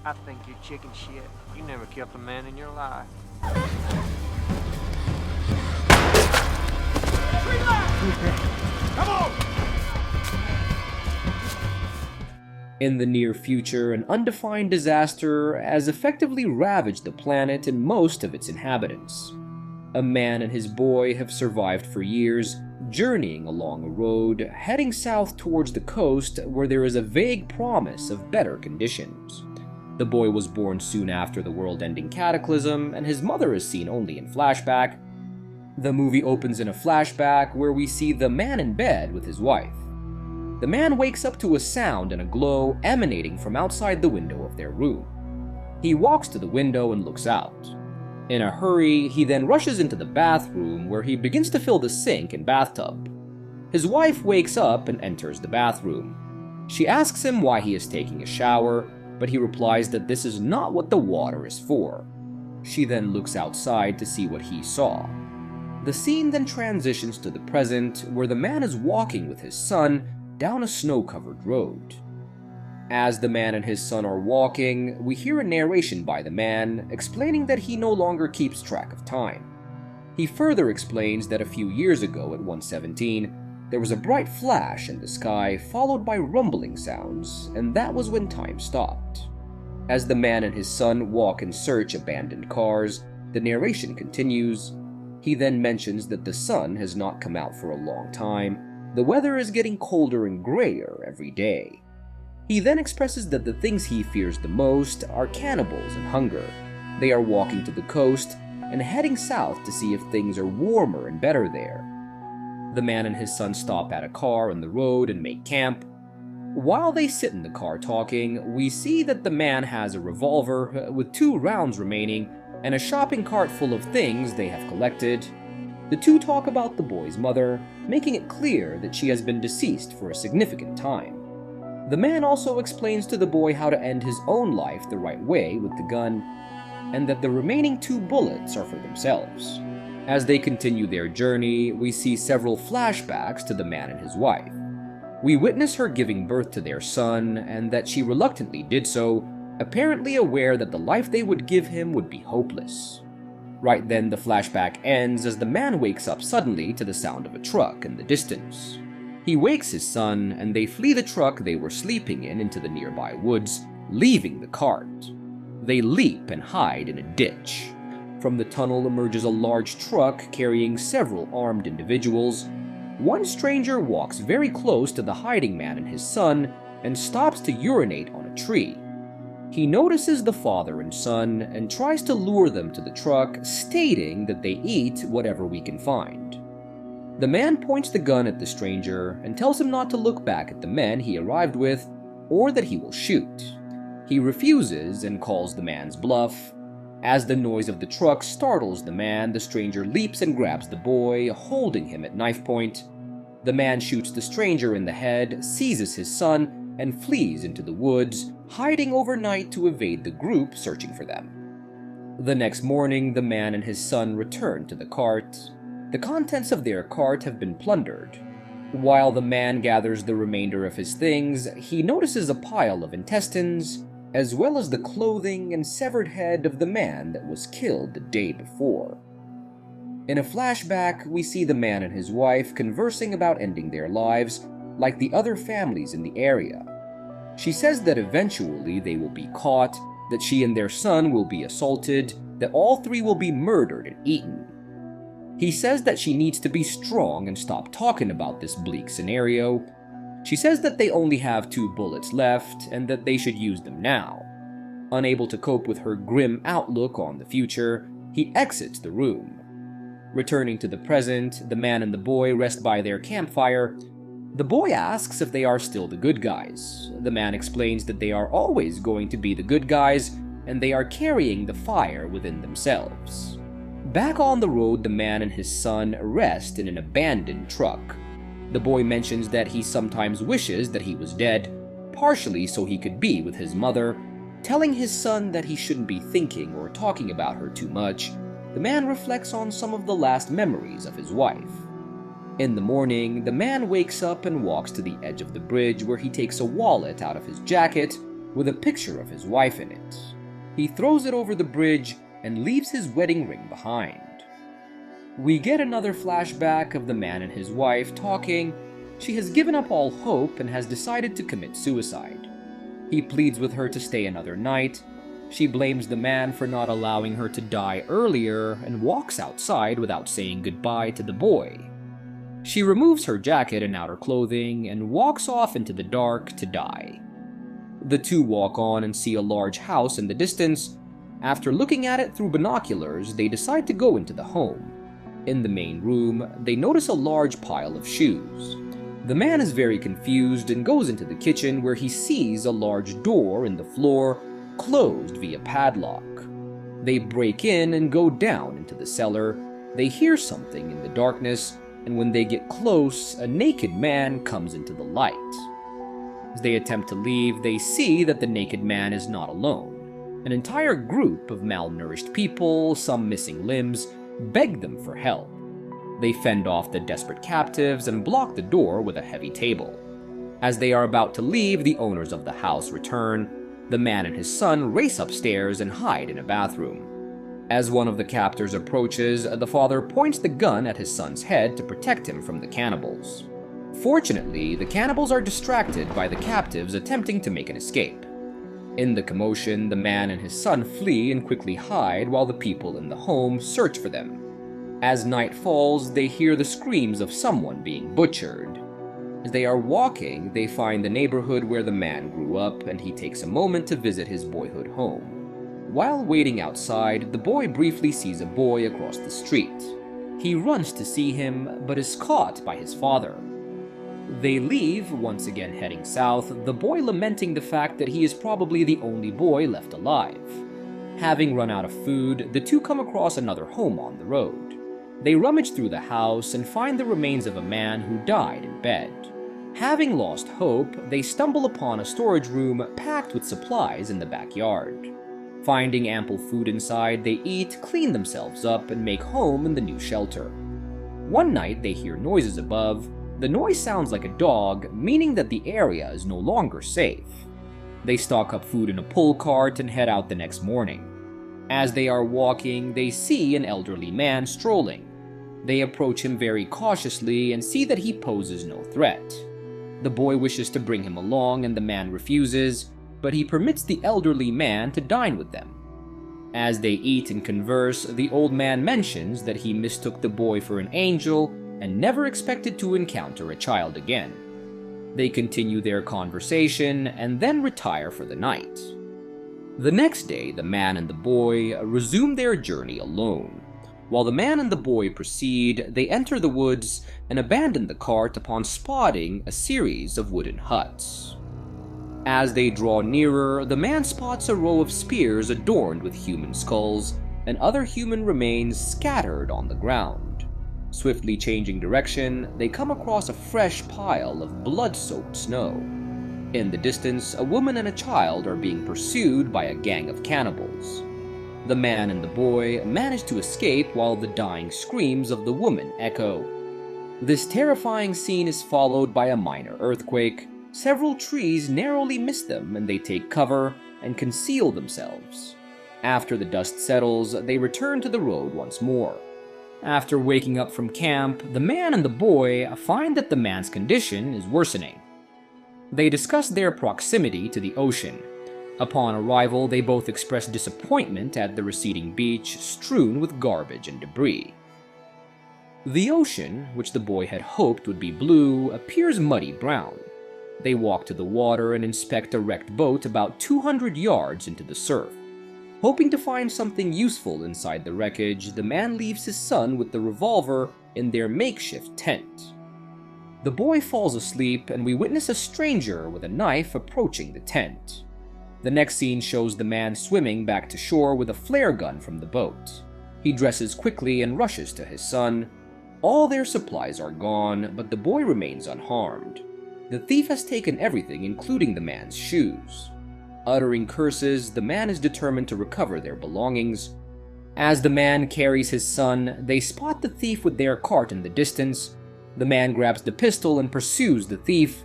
I think you're chicken shit. You never killed a man in your life. Come on! In the near future, an undefined disaster has effectively ravaged the planet and most of its inhabitants. A man and his boy have survived for years, journeying along a road, heading south towards the coast where there is a vague promise of better conditions. The boy was born soon after the world-ending cataclysm, and his mother is seen only in flashback. The movie opens in a flashback where we see the man in bed with his wife. The man wakes up to a sound and a glow emanating from outside the window of their room. He walks to the window and looks out. In a hurry, he then rushes into the bathroom where he begins to fill the sink and bathtub. His wife wakes up and enters the bathroom. She asks him why he is taking a shower, but he replies that this is not what the water is for. She then looks outside to see what he saw. The scene then transitions to the present, where the man is walking with his son down a snow-covered road. As the man and his son are walking, we hear a narration by the man explaining that he no longer keeps track of time. He further explains that a few years ago at 1:17, there was a bright flash in the sky followed by rumbling sounds, and that was when time stopped. As the man and his son walk and search abandoned cars, the narration continues. He then mentions that the sun has not come out for a long time. The weather is getting colder and grayer every day. He then expresses that the things he fears the most are cannibals and hunger. They are walking to the coast and heading south to see if things are warmer and better there. The man and his son stop at a car on the road and make camp. While they sit in the car talking, we see that the man has a revolver with 2 rounds remaining and a shopping cart full of things they have collected. The two talk about the boy's mother, making it clear that she has been deceased for a significant time. The man also explains to the boy how to end his own life the right way with the gun, and that the remaining 2 bullets are for themselves. As they continue their journey, we see several flashbacks to the man and his wife. We witness her giving birth to their son, and that she reluctantly did so, apparently aware that the life they would give him would be hopeless. Right then, the flashback ends as the man wakes up suddenly to the sound of a truck in the distance. He wakes his son, and they flee the truck they were sleeping in into the nearby woods, leaving the cart. They leap and hide in a ditch. From the tunnel emerges a large truck carrying several armed individuals. One stranger walks very close to the hiding man and his son and stops to urinate on a tree. He notices the father and son and tries to lure them to the truck, stating that they eat whatever we can find. The man points the gun at the stranger and tells him not to look back at the men he arrived with, or that he will shoot. He refuses and calls the man's bluff. As the noise of the truck startles the man, the stranger leaps and grabs the boy, holding him at knife point. The man shoots the stranger in the head, seizes his son, and flees into the woods, hiding overnight to evade the group searching for them. The next morning, the man and his son return to the cart. The contents of their cart have been plundered. While the man gathers the remainder of his things, he notices a pile of intestines, as well as the clothing and severed head of the man that was killed the day before. In a flashback, we see the man and his wife conversing about ending their lives, like the other families in the area. She says that eventually they will be caught, that she and their son will be assaulted, that all 3 will be murdered and eaten. He says that she needs to be strong and stop talking about this bleak scenario. She says that they only have 2 bullets left and that they should use them now. Unable to cope with her grim outlook on the future, he exits the room. Returning to the present, the man and the boy rest by their campfire. The boy asks if they are still the good guys. The man explains that they are always going to be the good guys, and they are carrying the fire within themselves. Back on the road, the man and his son rest in an abandoned truck. The boy mentions that he sometimes wishes that he was dead, partially so he could be with his mother, telling his son that he shouldn't be thinking or talking about her too much. The man reflects on some of the last memories of his wife. In the morning, the man wakes up and walks to the edge of the bridge where he takes a wallet out of his jacket with a picture of his wife in it. He throws it over the bridge and leaves his wedding ring behind. We get another flashback of the man and his wife talking. She has given up all hope and has decided to commit suicide. He pleads with her to stay another night. She blames the man for not allowing her to die earlier and walks outside without saying goodbye to the boy. She removes her jacket and outer clothing and walks off into the dark to die. The two walk on and see a large house in the distance. After looking at it through binoculars, they decide to go into the home. In the main room, they notice a large pile of shoes. The man is very confused and goes into the kitchen where he sees a large door in the floor, closed via padlock. They break in and go down into the cellar. They hear something in the darkness, and when they get close, a naked man comes into the light. As they attempt to leave, they see that the naked man is not alone. An entire group of malnourished people, some missing limbs, beg them for help. They fend off the desperate captives and block the door with a heavy table. As they are about to leave, the owners of the house return. The man and his son race upstairs and hide in a bathroom. As one of the captors approaches, the father points the gun at his son's head to protect him from the cannibals. Fortunately, the cannibals are distracted by the captives attempting to make an escape. In the commotion, the man and his son flee and quickly hide while the people in the home search for them. As night falls, they hear the screams of someone being butchered. As they are walking, they find the neighborhood where the man grew up, and he takes a moment to visit his boyhood home. While waiting outside, the boy briefly sees a boy across the street. He runs to see him, but is caught by his father. They leave, once again heading south, the boy lamenting the fact that he is probably the only boy left alive. Having run out of food, the two come across another home on the road. They rummage through the house and find the remains of a man who died in bed. Having lost hope, they stumble upon a storage room packed with supplies in the backyard. Finding ample food inside, they eat, clean themselves up, and make home in the new shelter. One night, they hear noises above. The noise sounds like a dog, meaning that the area is no longer safe. They stock up food in a pull cart and head out the next morning. As they are walking, they see an elderly man strolling. They approach him very cautiously and see that he poses no threat. The boy wishes to bring him along and the man refuses, but he permits the elderly man to dine with them. As they eat and converse, the old man mentions that he mistook the boy for an angel and never expected to encounter a child again. They continue their conversation and then retire for the night. The next day, the man and the boy resume their journey alone. While the man and the boy proceed, they enter the woods and abandon the cart upon spotting a series of wooden huts. As they draw nearer, the man spots a row of spears adorned with human skulls and other human remains scattered on the ground. Swiftly changing direction, they come across a fresh pile of blood-soaked snow. In the distance, a woman and a child are being pursued by a gang of cannibals. The man and the boy manage to escape while the dying screams of the woman echo. This terrifying scene is followed by a minor earthquake. Several trees narrowly miss them and they take cover and conceal themselves. After the dust settles, they return to the road once more. After waking up from camp, the man and the boy find that the man's condition is worsening. They discuss their proximity to the ocean. Upon arrival, they both express disappointment at the receding beach strewn with garbage and debris. The ocean, which the boy had hoped would be blue, appears muddy brown. They walk to the water and inspect a wrecked boat about 200 yards into the surf. Hoping to find something useful inside the wreckage, the man leaves his son with the revolver in their makeshift tent. The boy falls asleep and we witness a stranger with a knife approaching the tent. The next scene shows the man swimming back to shore with a flare gun from the boat. He dresses quickly and rushes to his son. All their supplies are gone, but the boy remains unharmed. The thief has taken everything, including the man's shoes. Uttering curses, the man is determined to recover their belongings. As the man carries his son, they spot the thief with their cart in the distance. The man grabs the pistol and pursues the thief.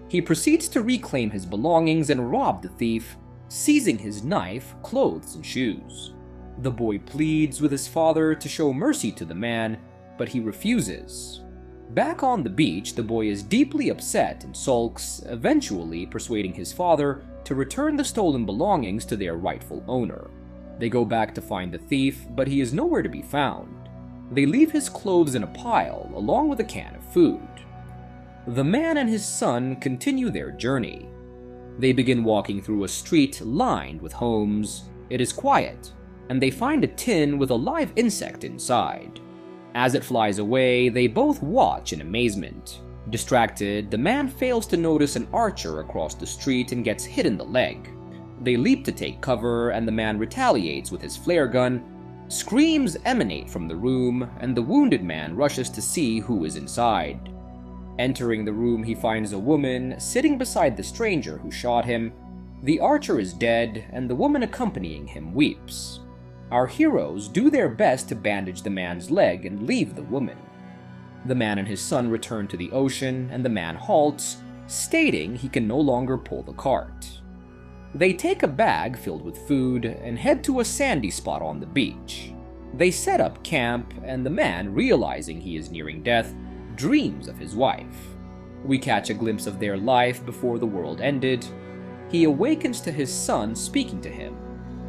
He proceeds to reclaim his belongings and rob the thief. seizing his knife, clothes, and shoes. The boy pleads with his father to show mercy to the man, but he refuses. Back on the beach, the boy is deeply upset and sulks, eventually persuading his father to return the stolen belongings to their rightful owner. They go back to find the thief, but he is nowhere to be found. They leave his clothes in a pile, along with a can of food. The man and his son continue their journey. They begin walking through a street lined with homes. It is quiet, and they find a tin with a live insect inside. As it flies away, they both watch in amazement. Distracted, the man fails to notice an archer across the street and gets hit in the leg. They leap to take cover, and the man retaliates with his flare gun. Screams emanate from the room, and the wounded man rushes to see who is inside. Entering the room, he finds a woman sitting beside the stranger who shot him. The archer is dead, and the woman accompanying him weeps. Our heroes do their best to bandage the man's leg and leave the woman. The man and his son return to the ocean, and the man halts, stating he can no longer pull the cart. They take a bag filled with food and head to a sandy spot on the beach. They set up camp, and the man, realizing he is nearing death, dreams of his wife. We catch a glimpse of their life before the world ended. He awakens to his son speaking to him.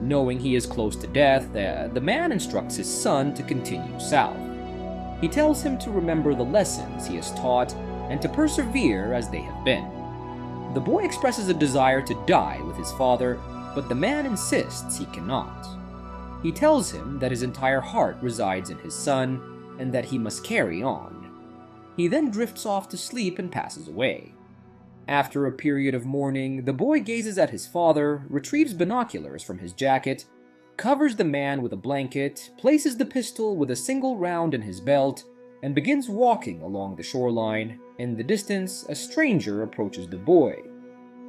Knowing he is close to death, the man instructs his son to continue south. He tells him to remember the lessons he has taught and to persevere as they have been. The boy expresses a desire to die with his father, but the man insists he cannot. He tells him that his entire heart resides in his son and that he must carry on. He then drifts off to sleep and passes away. After a period of mourning, the boy gazes at his father, retrieves binoculars from his jacket, covers the man with a blanket, places the pistol with a single round in his belt, and begins walking along the shoreline. In the distance, a stranger approaches the boy.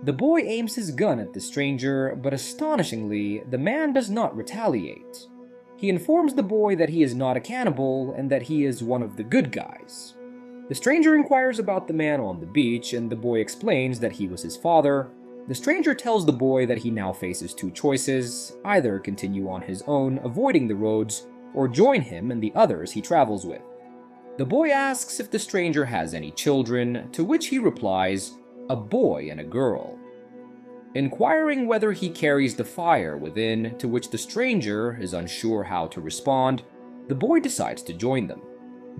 The boy aims his gun at the stranger, but astonishingly, the man does not retaliate. He informs the boy that he is not a cannibal and that he is one of the good guys. The stranger inquires about the man on the beach, and the boy explains that he was his father. The stranger tells the boy that he now faces two choices: either continue on his own, avoiding the roads, or join him and the others he travels with. The boy asks if the stranger has any children, to which he replies, a boy and a girl. Inquiring whether he carries the fire within, to which the stranger is unsure how to respond, the boy decides to join them.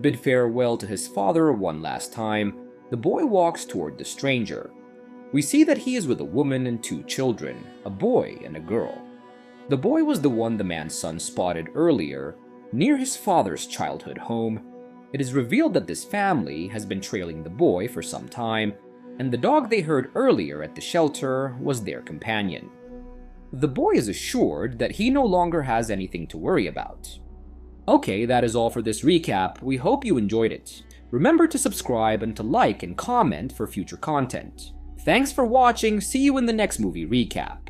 Bid farewell to his father one last time, the boy walks toward the stranger. We see that he is with a woman and two children, a boy and a girl. The boy was the one the man's son spotted earlier, near his father's childhood home. It is revealed that this family has been trailing the boy for some time, and the dog they heard earlier at the shelter was their companion. The boy is assured that he no longer has anything to worry about. Okay, that is all for this recap. We hope you enjoyed it. Remember to subscribe and to like and comment for future content. Thanks for watching, see you in the next movie recap.